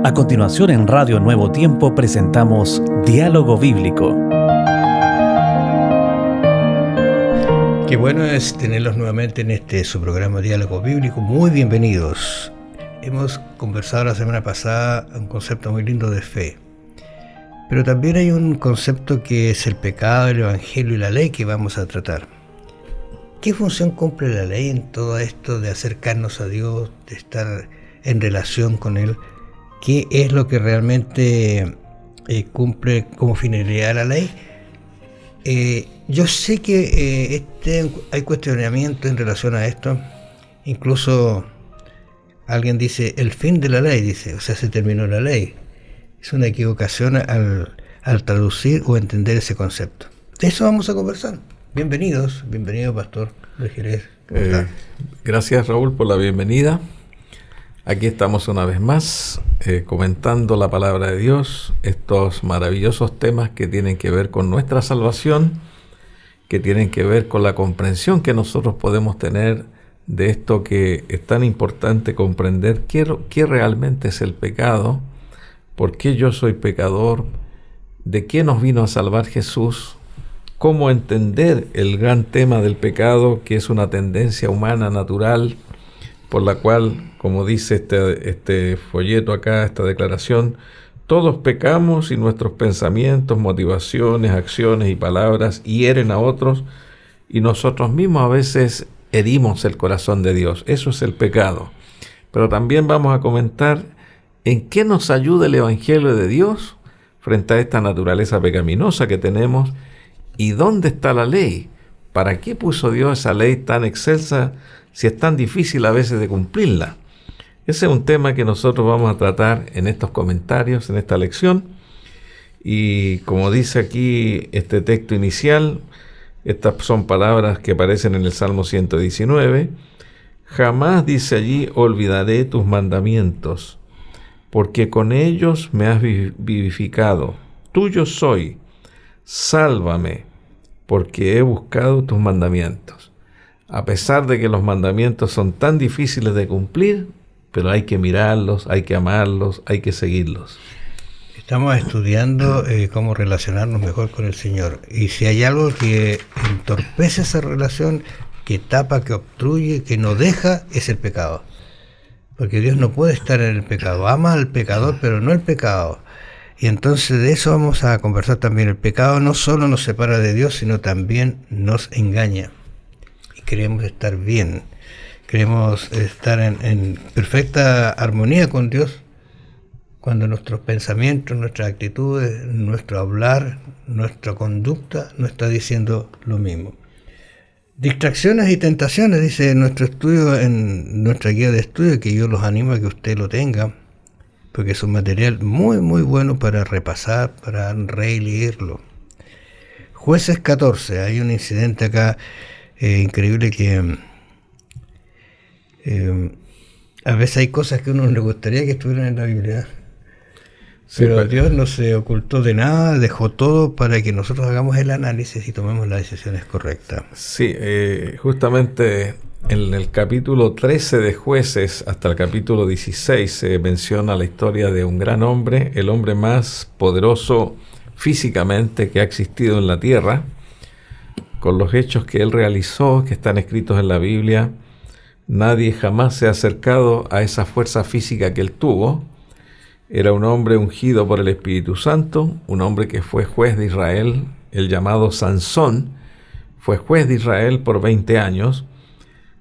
A continuación en Radio Nuevo Tiempo presentamos Diálogo Bíblico. Qué bueno es tenerlos nuevamente en su programa Diálogo Bíblico. Muy bienvenidos. Hemos conversado la semana pasada un concepto muy lindo de fe. Pero también hay un concepto que es el pecado, el evangelio y la ley que vamos a tratar. ¿Qué función cumple la ley en todo esto de acercarnos a Dios, de estar en relación con Él? ¿Qué es lo que realmente cumple como finalidad la ley? Yo sé que hay cuestionamiento en relación a esto. Incluso alguien dice el fin de la ley, dice, o sea, se terminó la ley. Es una equivocación al traducir o entender ese concepto. De eso vamos a conversar. Bienvenido, Pastor Luis Jerez. Gracias, Raúl, por la bienvenida. Aquí estamos una vez más comentando la palabra de Dios, estos maravillosos temas que tienen que ver con nuestra salvación, que tienen que ver con la comprensión que nosotros podemos tener de esto que es tan importante comprender, qué realmente es el pecado, por qué yo soy pecador, de qué nos vino a salvar Jesús, cómo entender el gran tema del pecado, que es una tendencia humana natural, por la cual, como dice este folleto acá, esta declaración, todos pecamos y nuestros pensamientos, motivaciones, acciones y palabras hieren a otros y nosotros mismos a veces herimos el corazón de Dios. Eso es el pecado. Pero también vamos a comentar en qué nos ayuda el Evangelio de Dios frente a esta naturaleza pecaminosa que tenemos y dónde está la ley. ¿Para qué puso Dios esa ley tan excelsa si es tan difícil a veces de cumplirla? Ese es un tema que nosotros vamos a tratar en estos comentarios, en esta lección. Y como dice aquí este texto inicial, estas son palabras que aparecen en el Salmo 119. Jamás, dice allí, olvidaré tus mandamientos, porque con ellos me has vivificado. Tuyo soy, sálvame, porque he buscado tus mandamientos. A pesar de que los mandamientos son tan difíciles de cumplir, pero hay que mirarlos, hay que amarlos, hay que seguirlos. Estamos estudiando cómo relacionarnos mejor con el Señor. Y si hay algo que entorpece esa relación, que tapa, que obstruye, que no deja, es el pecado. Porque Dios no puede estar en el pecado. Ama al pecador, pero no el pecado. Y entonces de eso vamos a conversar también. El pecado no solo nos separa de Dios, sino también nos engaña. Y queremos estar bien. Queremos estar en perfecta armonía con Dios cuando nuestros pensamientos, nuestras actitudes, nuestro hablar, nuestra conducta no está diciendo lo mismo. Distracciones y tentaciones, dice nuestro estudio, en nuestra guía de estudio, que yo los animo a que usted lo tenga, porque es un material muy muy bueno para repasar, para releerlo. Jueces 14, hay un incidente acá increíble que a veces hay cosas que a uno le gustaría que estuvieran en la Biblia, sí, pero Dios no se ocultó de nada, dejó todo para que nosotros hagamos el análisis y tomemos las decisiones correctas. Sí, justamente en el capítulo 13 de Jueces hasta el capítulo 16 se menciona la historia de un gran hombre, el hombre más poderoso físicamente que ha existido en la tierra, con los hechos que él realizó, que están escritos en la Biblia. Nadie jamás se ha acercado a esa fuerza física que él tuvo. Era un hombre ungido por el Espíritu Santo, un hombre que fue juez de Israel, el llamado Sansón, fue juez de Israel por 20 años.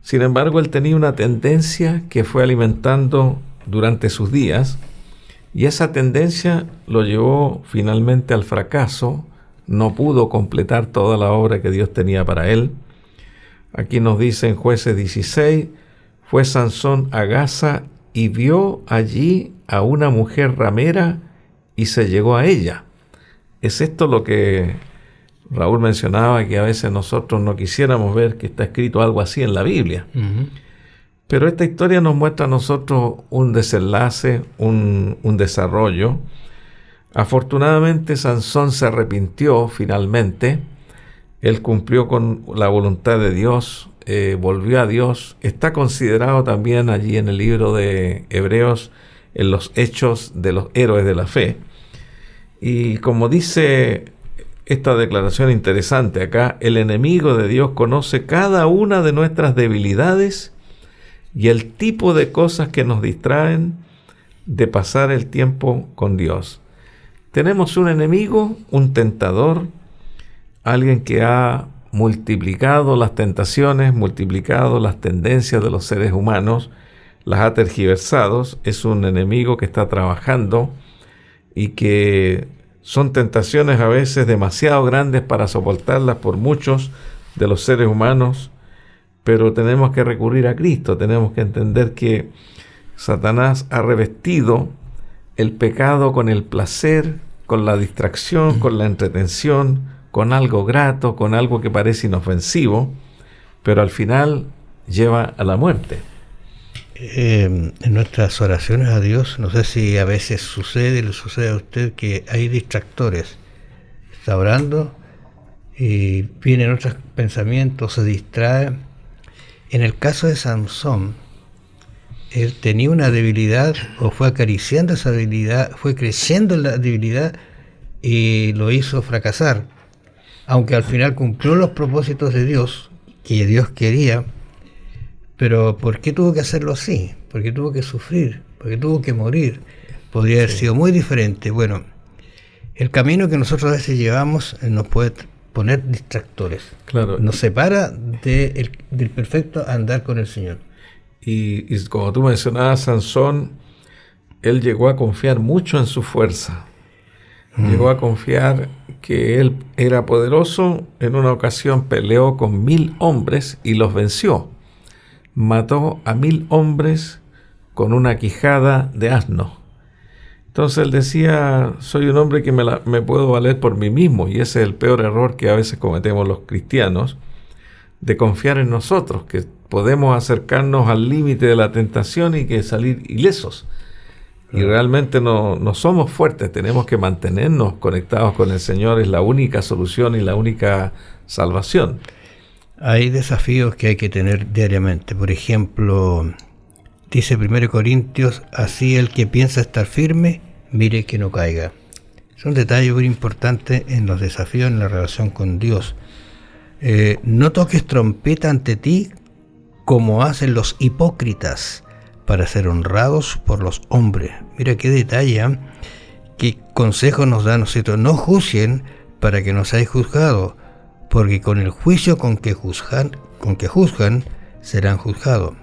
Sin embargo, él tenía una tendencia que fue alimentando durante sus días, y esa tendencia lo llevó finalmente al fracaso. No pudo completar toda la obra que Dios tenía para él. Aquí nos dice en Jueces 16, fue Sansón a Gaza y vio allí a una mujer ramera y se llegó a ella. Es esto lo que Raúl mencionaba, que a veces nosotros no quisiéramos ver que está escrito algo así en la Biblia. Uh-huh. Pero esta historia nos muestra a nosotros un desenlace, un desarrollo. Afortunadamente Sansón se arrepintió finalmente. Él cumplió con la voluntad de Dios, volvió a Dios. Está considerado también allí en el libro de Hebreos en los hechos de los héroes de la fe. Y como dice esta declaración interesante acá, el enemigo de Dios conoce cada una de nuestras debilidades y el tipo de cosas que nos distraen de pasar el tiempo con Dios. Tenemos un enemigo, un tentador, alguien que ha multiplicado las tentaciones, multiplicado las tendencias de los seres humanos, las ha tergiversado. Es un enemigo que está trabajando y que son tentaciones a veces demasiado grandes para soportarlas por muchos de los seres humanos, pero tenemos que recurrir a Cristo. Tenemos que entender que Satanás ha revestido el pecado con el placer, con la distracción, con la entretención, con algo grato, con algo que parece inofensivo, pero al final lleva a la muerte. En nuestras oraciones a Dios, no sé si a veces le sucede a usted que hay distractores. Está orando y vienen otros pensamientos, se distrae. En el caso de Sansón, él tenía una debilidad o fue acariciando esa debilidad, fue creciendo en la debilidad y lo hizo fracasar. Aunque al final cumplió los propósitos de Dios, que Dios quería. Pero ¿por qué tuvo que hacerlo así? ¿Por qué tuvo que sufrir? ¿Por qué tuvo que morir? Podría haber sido muy diferente. Bueno, el camino que nosotros a veces llevamos nos puede poner distractores. Claro. Nos separa del perfecto andar con el Señor. Y como tú mencionabas, Sansón, él llegó a confiar mucho en su fuerza. Llegó a confiar que él era poderoso. En una ocasión peleó con 1000 hombres y los venció. Mató a 1000 hombres con una quijada de asno. Entonces él decía, soy un hombre que me puedo valer por mí mismo, y ese es el peor error que a veces cometemos los cristianos, de confiar en nosotros, que podemos acercarnos al límite de la tentación y que salir ilesos. Y realmente no somos fuertes, tenemos que mantenernos conectados con el Señor, es la única solución y la única salvación. Hay desafíos que hay que tener diariamente. Por ejemplo, dice 1 Corintios, así el que piensa estar firme, mire que no caiga. Es un detalle muy importante en los desafíos en la relación con Dios. No toques trompeta ante ti como hacen los hipócritas para ser honrados por los hombres. Mira qué detalle, qué consejo nos da, ¿no es cierto? No juzguen para que no seáis juzgados, porque con el juicio con que juzgan serán juzgados.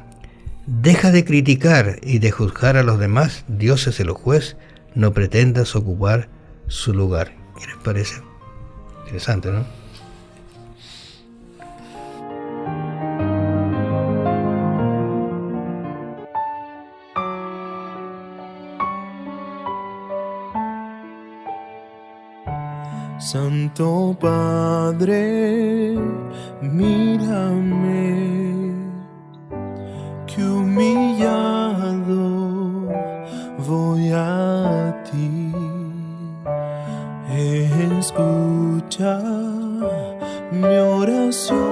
Deja de criticar y de juzgar a los demás. Dios es el juez, no pretendas ocupar su lugar. ¿Qué les parece? Interesante, ¿no? Santo Padre, mírame, que humillado voy a ti. Escucha mi oración,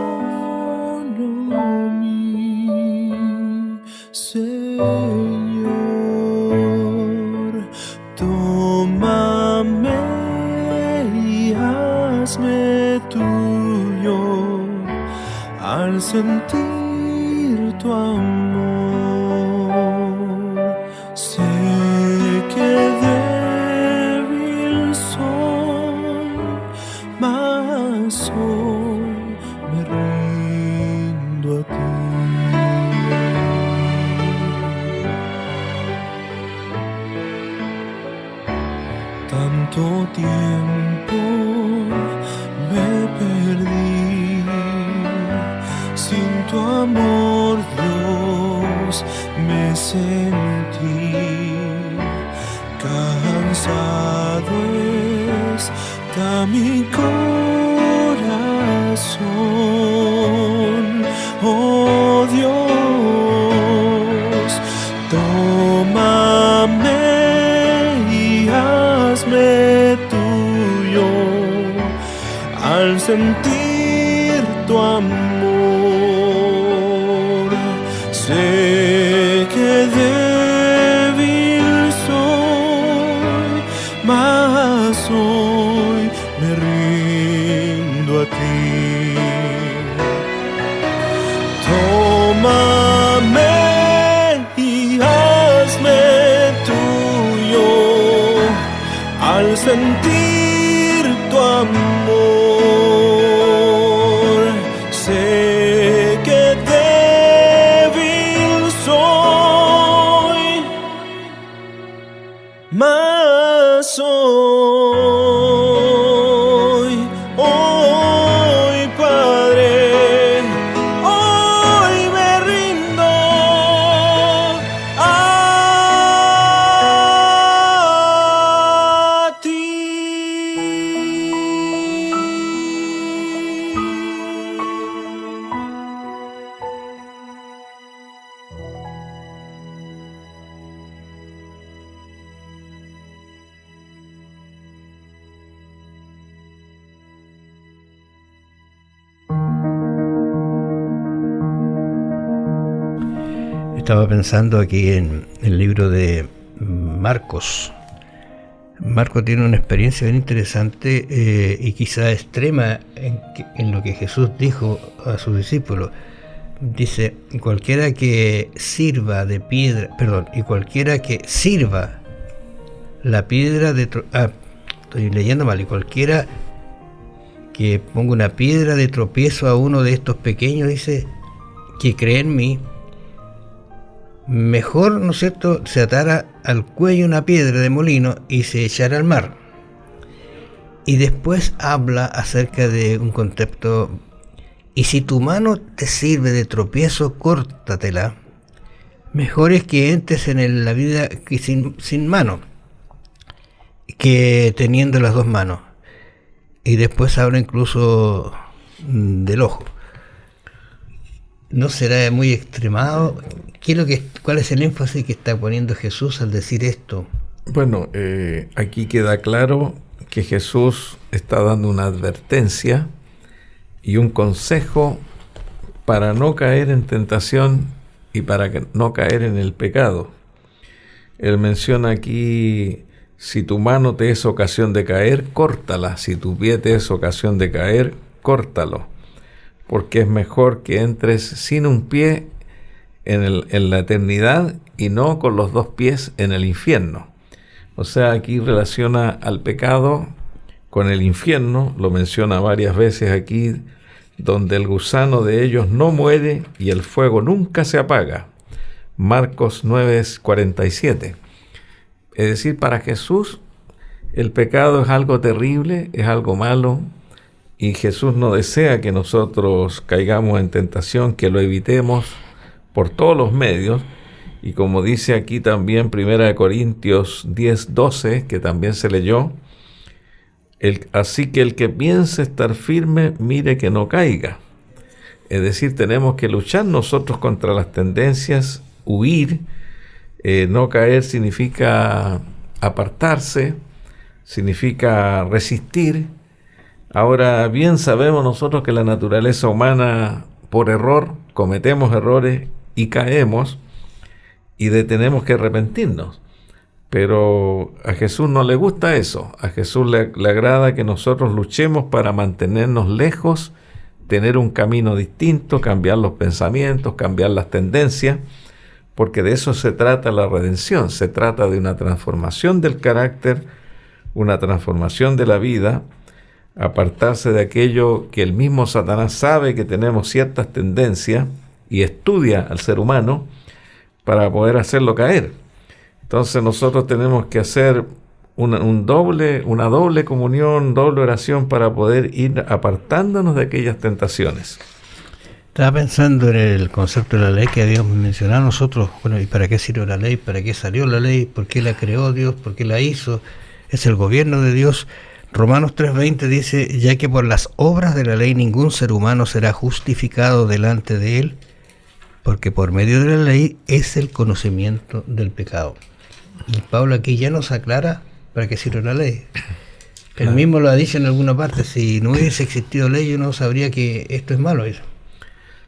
oh mi Señor. Tómame, hazme tuyo al sentir tu amor. Sé que débil soy, mas hoy me rindo a ti. Tanto tiempo me perdí, sin tu amor, Dios, me sentí. Cansado está mi corazón, oh Dios, tómame y hazme tuyo al sentir tu amor. Sé que débil sentir tu amor. Sé que débil soy, mas hoy, Padre, hoy me rindo a ti. Estaba pensando aquí en el libro de Marcos. Marcos tiene una experiencia bien interesante y quizá extrema en lo que Jesús dijo a sus discípulos. Dice, cualquiera que sirva de piedra, y cualquiera que sirva la piedra de estoy leyendo mal, y cualquiera que ponga una piedra de tropiezo a uno de estos pequeños, dice, que cree en mí, mejor, ¿no es cierto?, se atara al cuello una piedra de molino y se echara al mar. Y después habla acerca de un concepto, y si tu mano te sirve de tropiezo, córtatela. Mejor es que entres en la vida sin mano, que teniendo las dos manos. Y después habla incluso del ojo. ¿No será muy extremado? ¿Cuál es el énfasis que está poniendo Jesús al decir esto? Bueno, aquí queda claro que Jesús está dando una advertencia y un consejo para no caer en tentación y para no caer en el pecado. Él menciona aquí, si tu mano te es ocasión de caer, córtala. Si tu pie te es ocasión de caer, córtalo. Porque es mejor que entres sin un pie en la eternidad y no con los dos pies en el infierno. O sea, aquí relaciona al pecado con el infierno, lo menciona varias veces aquí, donde el gusano de ellos no muere y el fuego nunca se apaga. Marcos 9:47. Es decir, para Jesús el pecado es algo terrible, es algo malo, y Jesús no desea que nosotros caigamos en tentación, que lo evitemos por todos los medios. Y como dice aquí también 1 Corintios 10:12, que también se leyó, así que el que piense estar firme, mire que no caiga. Es decir, tenemos que luchar nosotros contra las tendencias, huir. No caer significa apartarse, significa resistir. Ahora bien sabemos nosotros que la naturaleza humana, por error, cometemos errores y caemos, y tenemos que arrepentirnos. Pero a Jesús no le gusta eso. A Jesús le agrada que nosotros luchemos para mantenernos lejos, tener un camino distinto, cambiar los pensamientos, cambiar las tendencias, porque de eso se trata la redención. Se trata de una transformación del carácter, una transformación de la vida, apartarse de aquello que el mismo Satanás sabe que tenemos ciertas tendencias y estudia al ser humano para poder hacerlo caer. Entonces nosotros tenemos que hacer una doble comunión, doble oración para poder ir apartándonos de aquellas tentaciones. Estaba pensando en el concepto de la ley que habíamos mencionado nosotros. Bueno, ¿y para qué sirve la ley? ¿Para qué salió la ley? ¿Por qué la creó Dios? ¿Por qué la hizo? Es el gobierno de Dios. Romanos 3:20 dice, ya que por las obras de la ley ningún ser humano será justificado delante de él, porque por medio de la ley es el conocimiento del pecado. Y Pablo aquí ya nos aclara para qué sirve la ley. Él mismo lo ha dicho en alguna parte, si no hubiese existido ley yo no sabría que esto es malo. Eso.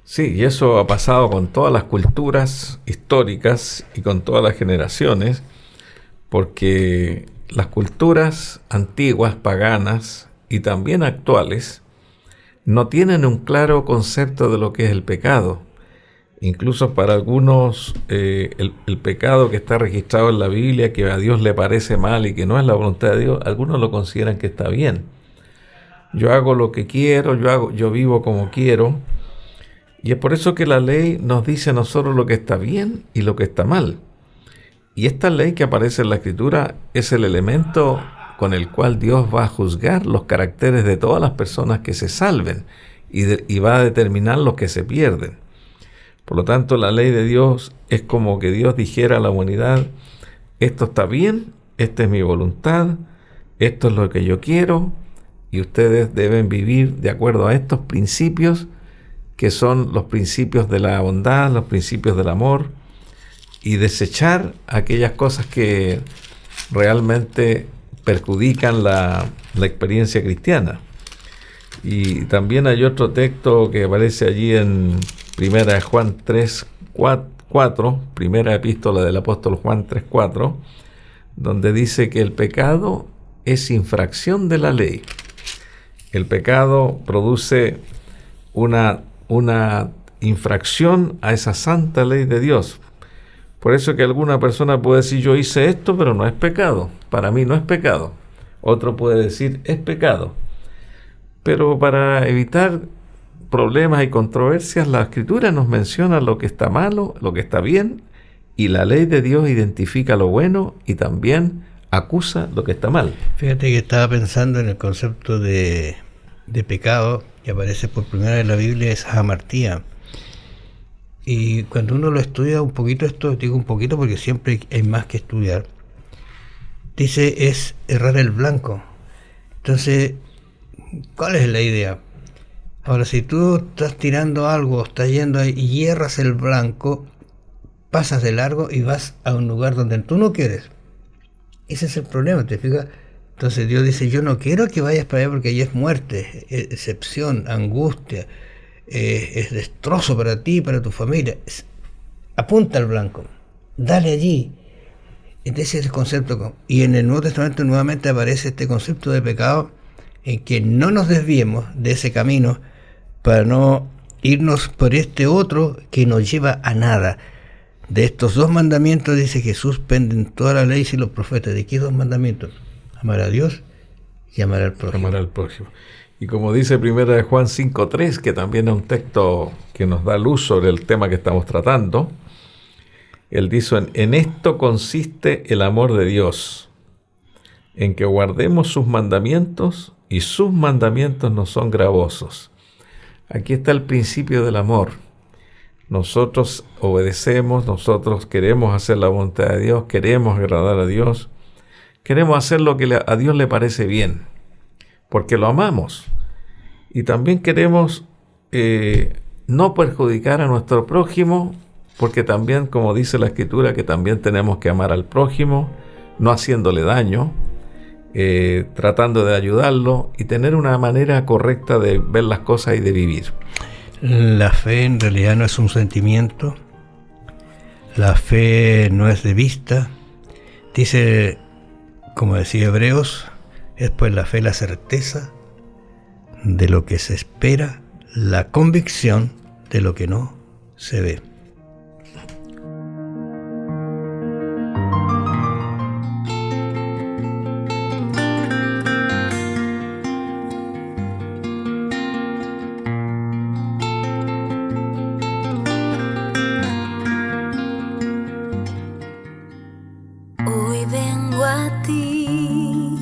Sí, y eso ha pasado con todas las culturas históricas y con todas las generaciones, porque las culturas antiguas, paganas y también actuales no tienen un claro concepto de lo que es el pecado. Incluso para algunos el pecado que está registrado en la Biblia, que a Dios le parece mal y que no es la voluntad de Dios, algunos lo consideran que está bien. Yo hago lo que quiero, yo vivo como quiero. Y es por eso que la ley nos dice a nosotros lo que está bien y lo que está mal. Y esta ley que aparece en la Escritura es el elemento con el cual Dios va a juzgar los caracteres de todas las personas que se salven y va a determinar los que se pierden. Por lo tanto, la ley de Dios es como que Dios dijera a la humanidad: esto está bien, esta es mi voluntad, esto es lo que yo quiero, y ustedes deben vivir de acuerdo a estos principios, que son los principios de la bondad, los principios del amor, y desechar aquellas cosas que realmente perjudican la experiencia cristiana. Y también hay otro texto que aparece allí en Primera de Juan 3:4, primera epístola del apóstol Juan 3:4, donde dice que el pecado es infracción de la ley. El pecado produce una infracción a esa santa ley de Dios. Por eso que alguna persona puede decir: yo hice esto, pero no es pecado. Para mí no es pecado. Otro puede decir: es pecado. Pero para evitar problemas y controversias, la Escritura nos menciona lo que está malo, lo que está bien, y la ley de Dios identifica lo bueno y también acusa lo que está mal. Fíjate que estaba pensando en el concepto de pecado que aparece por primera vez en la Biblia, es hamartía. Y cuando uno lo estudia un poquito, esto digo un poquito porque siempre hay más que estudiar, dice es errar el blanco. Entonces, ¿cuál es la idea? Ahora, si tú estás tirando algo, estás yendo ahí y erras el blanco, pasas de largo y vas a un lugar donde tú no quieres. Ese es el problema, ¿te fijas? Entonces Dios dice: yo no quiero que vayas para allá porque allí es muerte, es decepción, angustia, es destrozo para ti y para tu familia. Apunta al blanco, dale allí. Ese es el concepto. Y en el Nuevo Testamento nuevamente aparece este concepto de pecado, en que no nos desviemos de ese camino para no irnos por este otro que nos lleva a nada. De estos dos mandamientos, dice Jesús, penden toda la ley y los profetas. ¿De qué dos mandamientos? Amar a Dios y amar al prójimo. Amar al prójimo. Y como dice Primera de Juan 5:3, que también es un texto que nos da luz sobre el tema que estamos tratando, él dice: en esto consiste el amor de Dios, en que guardemos sus mandamientos, y sus mandamientos no son gravosos. Aquí está el principio del amor. Nosotros obedecemos, nosotros queremos hacer la voluntad de Dios, queremos agradar a Dios, queremos hacer lo que a Dios le parece bien, porque lo amamos. Y también queremos no perjudicar a nuestro prójimo, porque también, como dice la Escritura, que también tenemos que amar al prójimo, no haciéndole daño, tratando de ayudarlo y tener una manera correcta de ver las cosas y de vivir. La fe en realidad no es un sentimiento, la fe no es de vista. Dice, como decía Hebreos, es pues la fe la certeza de lo que se espera, la convicción de lo que no se ve. Hoy vengo a ti,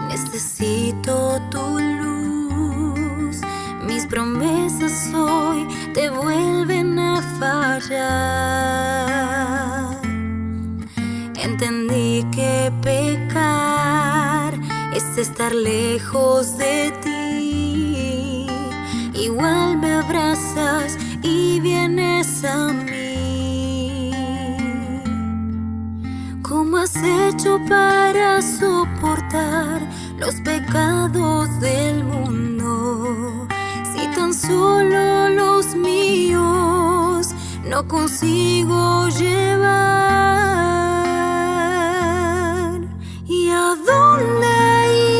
necesito tu luz. Mis promesas hoy te vuelven a fallar. Entendí que pecar es estar lejos de ti. Igual me abrazas y vienes a mí. ¿Cómo has hecho para soportar los pecados del mundo? Si tan solo los míos no consigo llevar. ¿Y a dónde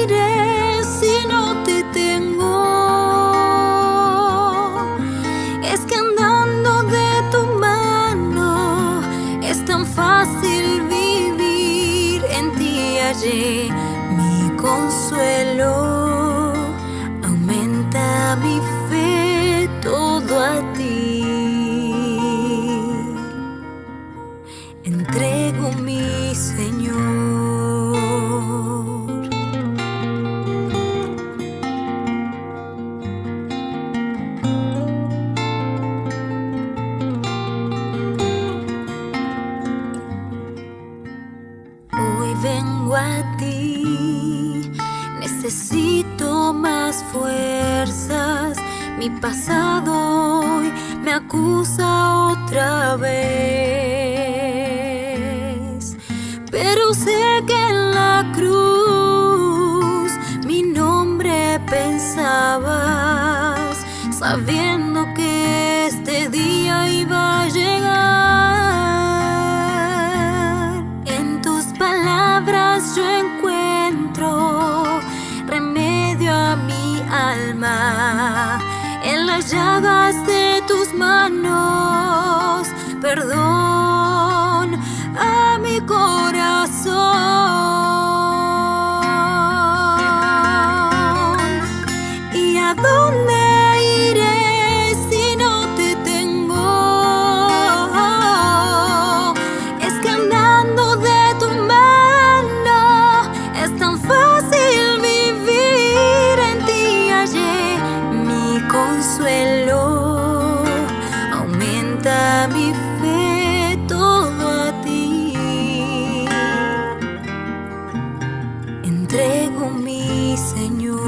iré si no te tengo? Es que andando de tu mano fácil vivir, en ti hallé mi consuelo. Aumenta mi fe, todo a ti. Entrego mi Señor. Hoy vengo a ti, necesito más fuerzas. Mi pasado hoy me acusa otra vez, pero sé que en la cruz mi nombre pensabas, sabiendo que este día iba a llegar. En tus palabras yo encuentro remedio a mi alma, en las llagas de tus manos, perdón a mi corazón. ¿Y a dónde iré si no te tengo? Es que andando de tu mano es tan fácil vivir, en ti hallé mi consuelo. Aumenta mi fe, todo a ti. Entrego mi Señor.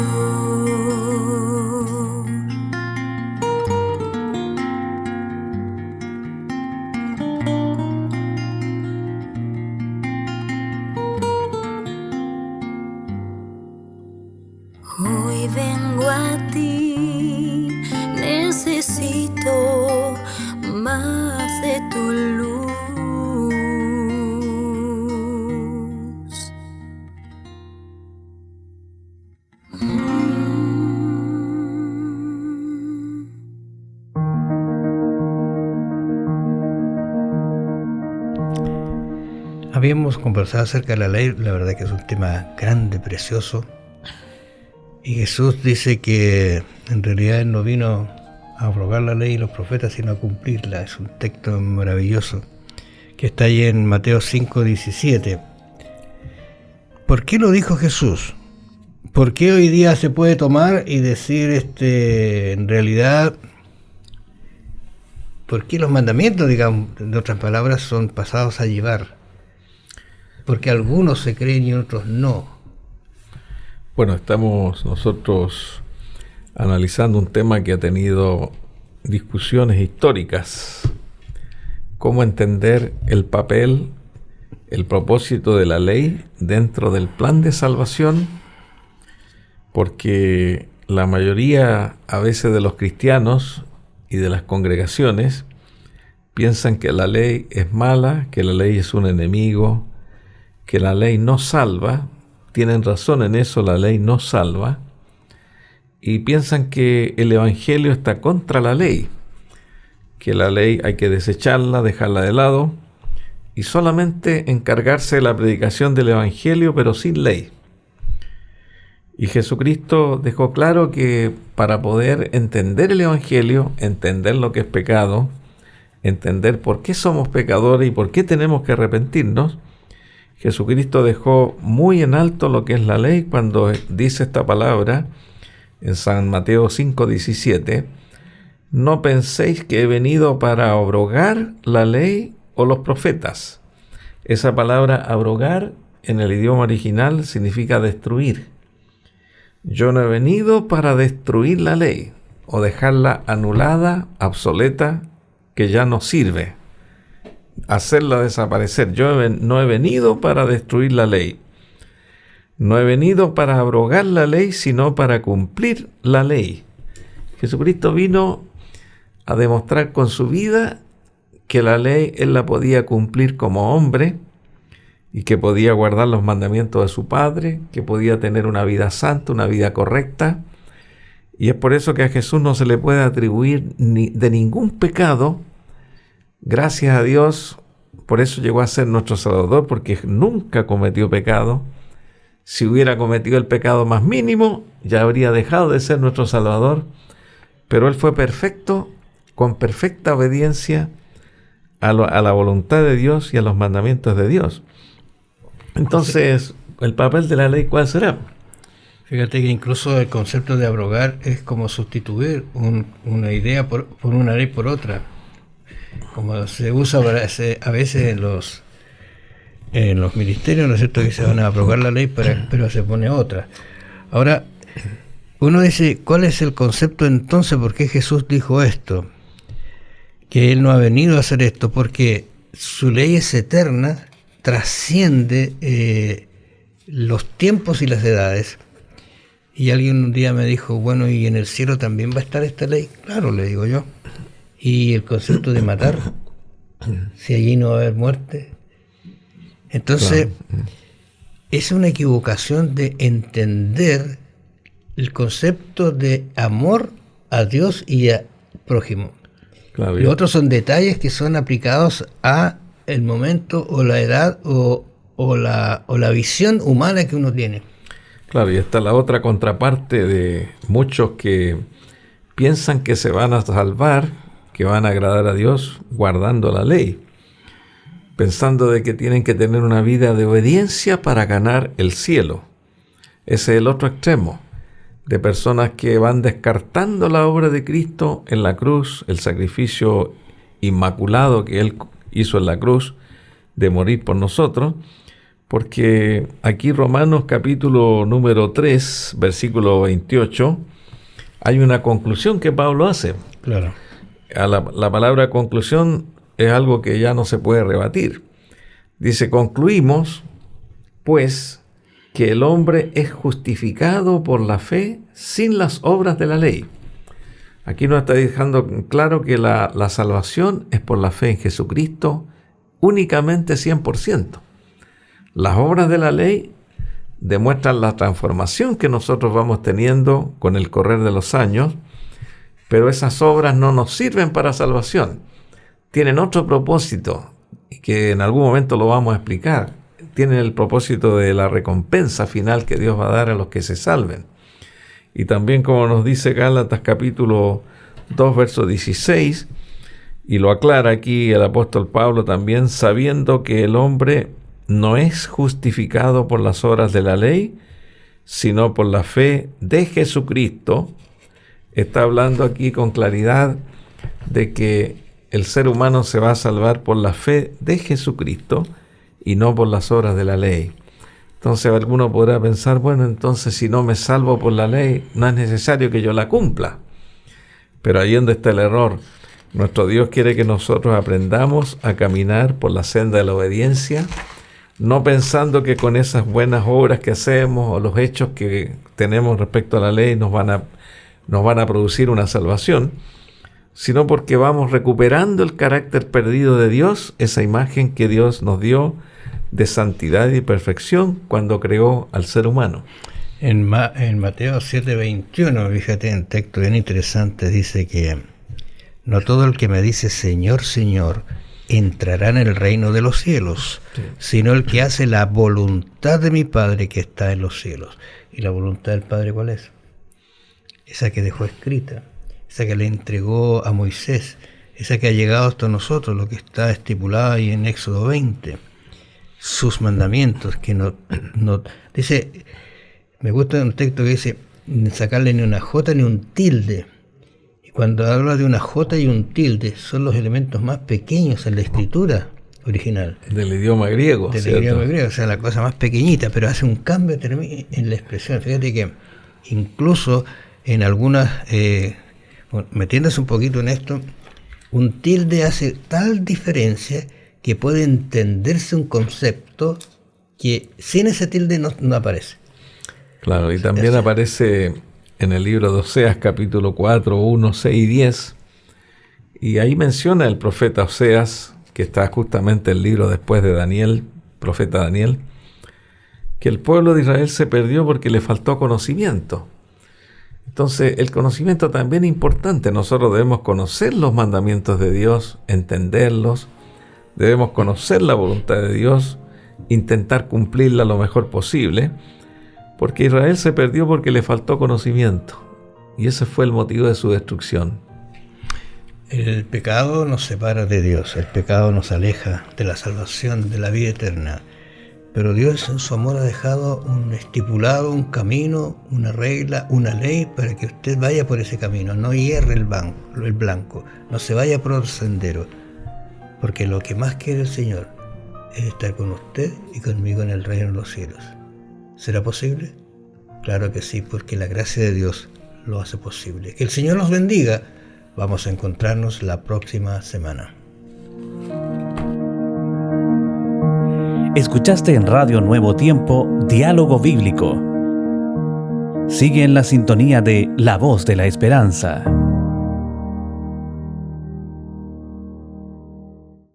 Hoy vengo a ti, necesito más de tu luz. Habíamos conversado acerca de la ley, la verdad que es un tema grande, precioso. Y Jesús dice que en realidad Él no vino a abrogar la ley y los profetas, sino a cumplirla. Es un texto maravilloso que está ahí en Mateo 5:17. ¿Por qué lo dijo Jesús? ¿Por qué hoy día se puede tomar y decir, en realidad, por qué los mandamientos, digamos, en otras palabras, son pasados a llevar? Porque algunos se creen y otros no. Bueno, estamos nosotros analizando un tema que ha tenido discusiones históricas. Cómo entender el papel, el propósito de la ley dentro del plan de salvación, porque la mayoría a veces de los cristianos y de las congregaciones piensan que la ley es mala, que la ley es un enemigo, que la ley no salva. Tienen razón en eso, la ley no salva, y piensan que el evangelio está contra la ley, que la ley hay que desecharla, dejarla de lado y solamente encargarse de la predicación del evangelio, pero sin ley. Y Jesucristo dejó claro que para poder entender el evangelio, entender lo que es pecado, entender por qué somos pecadores y por qué tenemos que arrepentirnos, Jesucristo dejó muy en alto lo que es la ley cuando dice esta palabra en San Mateo 5:17: no penséis que he venido para abrogar la ley o los profetas. Esa palabra abrogar en el idioma original significa destruir. Yo no he venido para destruir la ley o dejarla anulada, obsoleta, que ya no sirve, hacerla desaparecer. Yo no he venido para destruir la ley. No he venido para abrogar la ley, sino para cumplir la ley. Jesucristo vino a demostrar con su vida que la ley Él la podía cumplir como hombre y que podía guardar los mandamientos de su Padre, que podía tener una vida santa, una vida correcta. Y es por eso que a Jesús no se le puede atribuir de ningún pecado. Gracias a Dios, por eso llegó a ser nuestro Salvador, porque nunca cometió pecado. Si hubiera cometido el pecado más mínimo, ya habría dejado de ser nuestro Salvador. Pero Él fue perfecto, con perfecta obediencia a la voluntad de Dios y a los mandamientos de Dios. Entonces, ¿el papel de la ley cuál será? Fíjate que incluso el concepto de abrogar es como sustituir una idea por una ley por otra. Como se usa a veces en los ministerios, ¿no es cierto?, que se van a abrogar la ley, pero se pone otra. Ahora, uno dice, ¿cuál es el concepto entonces? ¿Por qué Jesús dijo esto? Que Él no ha venido a hacer esto, porque su ley es eterna, trasciende los tiempos y las edades. Y alguien un día me dijo, bueno, ¿y en el cielo también va a estar esta ley? Claro, le digo yo. ¿Y el concepto de matar? Si allí no va a haber muerte. Entonces, claro, es una equivocación de entender el concepto de amor a Dios y a prójimo. Claro, los otros son detalles que son aplicados a el momento o la edad o la visión humana que uno tiene. Claro, y está la otra contraparte de muchos que piensan que se van a salvar, que van a agradar a Dios guardando la ley, pensando de que tienen que tener una vida de obediencia para ganar el cielo. Ese es el otro extremo, de personas que van descartando la obra de Cristo en la cruz, el sacrificio inmaculado que Él hizo en la cruz, de morir por nosotros, porque aquí Romanos capítulo número 3, versículo 28, hay una conclusión que Pablo hace. Claro. La palabra conclusión es algo que ya no se puede rebatir. Dice, concluimos, pues, que el hombre es justificado por la fe sin las obras de la ley. Aquí nos está dejando claro que la salvación es por la fe en Jesucristo, únicamente 100%. Las obras de la ley demuestran la transformación que nosotros vamos teniendo con el correr de los años, pero esas obras no nos sirven para salvación. Tienen otro propósito, que en algún momento lo vamos a explicar. Tienen el propósito de la recompensa final que Dios va a dar a los que se salven. Y también, como nos dice Gálatas capítulo 2, verso 16, y lo aclara aquí el apóstol Pablo también, sabiendo que el hombre no es justificado por las obras de la ley, sino por la fe de Jesucristo. Está hablando aquí con claridad de que el ser humano se va a salvar por la fe de Jesucristo y no por las obras de la ley. Entonces alguno podrá pensar, bueno, entonces si no me salvo por la ley, no es necesario que yo la cumpla. Pero ahí donde está el error. Nuestro Dios quiere que nosotros aprendamos a caminar por la senda de la obediencia, no pensando que con esas buenas obras que hacemos o los hechos que tenemos respecto a la ley nos van a producir una salvación, sino porque vamos recuperando el carácter perdido de Dios, esa imagen que Dios nos dio de santidad y perfección cuando creó al ser humano. En Mateo 7:21, fíjate, en texto bien interesante, dice que no todo el que me dice Señor, Señor, entrará en el reino de los cielos, sí, sino el que hace la voluntad de mi Padre que está en los cielos. ¿Y la voluntad del Padre cuál es? Esa que dejó escrita, esa que le entregó a Moisés, esa que ha llegado hasta nosotros, lo que está estipulado ahí en Éxodo 20, sus mandamientos, que no dice, me gusta un texto que dice, sacarle ni una jota ni un tilde. Y cuando habla de una jota y un tilde, son los elementos más pequeños en la escritura original. Del idioma griego. Del idioma griego, o sea, la cosa más pequeñita, pero hace un cambio en la expresión. Fíjate que incluso en algunas, metiéndose un poquito en esto, un tilde hace tal diferencia que puede entenderse un concepto que sin ese tilde no aparece. Claro, y también aparece en el libro de Oseas, capítulo 4, 1, 6 y 10, y ahí menciona el profeta Oseas, que está justamente el libro después de Daniel, profeta Daniel, que el pueblo de Israel se perdió porque le faltó conocimiento. Entonces, el conocimiento también es importante. Nosotros debemos conocer los mandamientos de Dios, entenderlos, Debemos conocer la voluntad de Dios, intentar cumplirla lo mejor posible, porque Israel se perdió porque le faltó conocimiento, y ese fue el motivo de su destrucción. El pecado nos separa de Dios, el pecado nos aleja de la salvación, de la vida eterna. Pero Dios en su amor ha dejado un estipulado, un camino, una regla, una ley para que usted vaya por ese camino, no hierre el blanco, no se vaya por otro sendero. Porque lo que más quiere el Señor es estar con usted y conmigo en el reino de los cielos. ¿Será posible? Claro que sí, porque la gracia de Dios lo hace posible. Que el Señor los bendiga. Vamos a encontrarnos la próxima semana. Escuchaste en Radio Nuevo Tiempo, Diálogo Bíblico. Sigue en la sintonía de La Voz de la Esperanza.